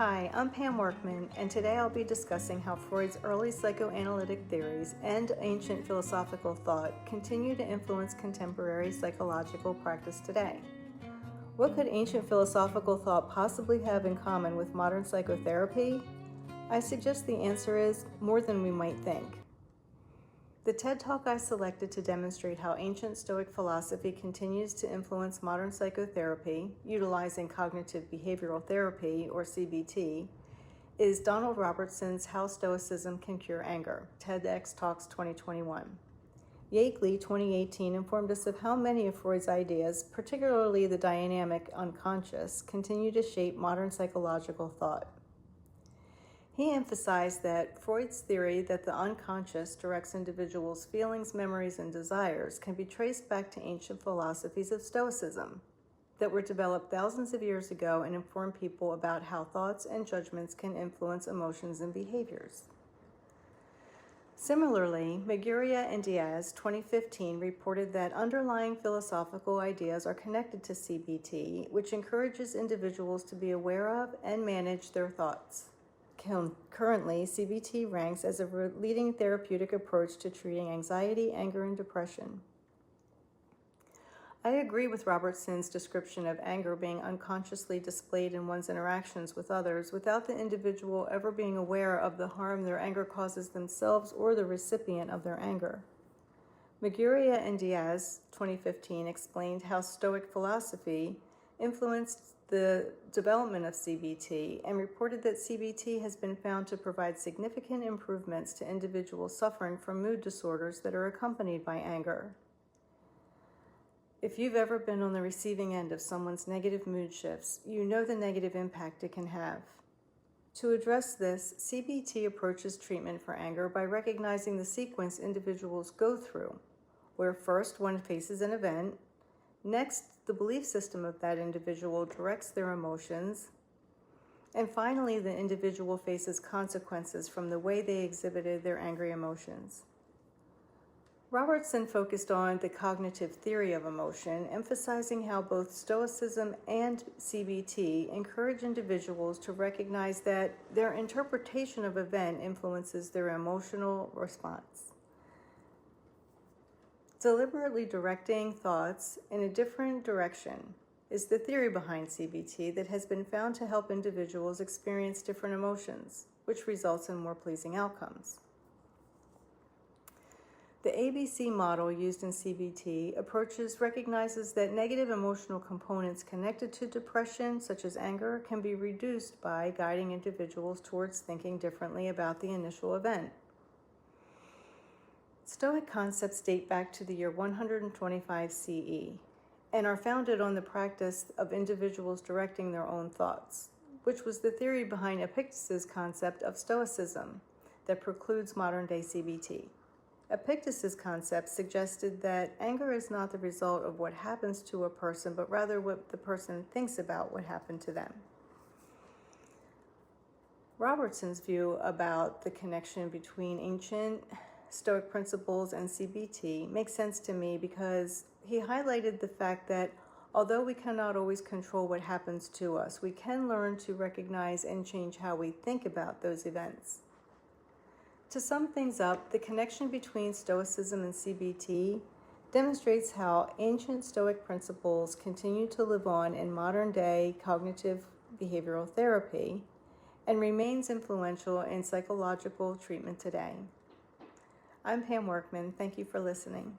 Hi, I'm Pam Workman, and today I'll be discussing how Freud's early psychoanalytic theories and ancient philosophical thought continue to influence contemporary psychological practice today. What could ancient philosophical thought possibly have in common with modern psychotherapy? I suggest the answer is more than we might think. The TED Talk I selected to demonstrate how ancient Stoic philosophy continues to influence modern psychotherapy, utilizing cognitive behavioral therapy, or CBT, is Donald Robertson's How Stoicism Can Cure Anger, TEDx Talks 2021. Yakely, 2018, informed us of how many of Freud's ideas, particularly the dynamic unconscious, continue to shape modern psychological thought. He emphasized that Freud's theory that the unconscious directs individuals' feelings, memories, and desires can be traced back to ancient philosophies of Stoicism that were developed thousands of years ago and inform people about how thoughts and judgments can influence emotions and behaviors. Similarly, Maguria and Diaz, 2015, reported that underlying philosophical ideas are connected to CBT, which encourages individuals to be aware of and manage their thoughts. Currently, CBT ranks as a leading therapeutic approach to treating anxiety, anger, and depression. I agree with Robertson's description of anger being unconsciously displayed in one's interactions with others without the individual ever being aware of the harm their anger causes themselves or the recipient of their anger. Maguria and Diaz, 2015, explained how Stoic philosophy influenced the development of CBT and reported that CBT has been found to provide significant improvements to individuals suffering from mood disorders that are accompanied by anger. If you've ever been on the receiving end of someone's negative mood shifts, you know the negative impact it can have. To address this, CBT approaches treatment for anger by recognizing the sequence individuals go through, where first one faces an event, next, the belief system of that individual directs their emotions, and finally, the individual faces consequences from the way they exhibited their angry emotions. Robertson focused on the cognitive theory of emotion, emphasizing how both Stoicism and CBT encourage individuals to recognize that their interpretation of event influences their emotional response. Deliberately directing thoughts in a different direction is the theory behind CBT that has been found to help individuals experience different emotions, which results in more pleasing outcomes. The ABC model used in CBT recognizes that negative emotional components connected to depression, such as anger, can be reduced by guiding individuals towards thinking differently about the initial event. Stoic concepts date back to the year 125 CE and are founded on the practice of individuals directing their own thoughts, which was the theory behind Epictetus's concept of Stoicism that precludes modern-day CBT. Epictetus's concept suggested that anger is not the result of what happens to a person, but rather what the person thinks about what happened to them. Robertson's view about the connection between ancient Stoic principles and CBT makes sense to me because he highlighted the fact that although we cannot always control what happens to us, we can learn to recognize and change how we think about those events. To sum things up, the connection between Stoicism and CBT demonstrates how ancient Stoic principles continue to live on in modern-day cognitive behavioral therapy and remains influential in psychological treatment today. I'm Pam Workman. Thank you for listening.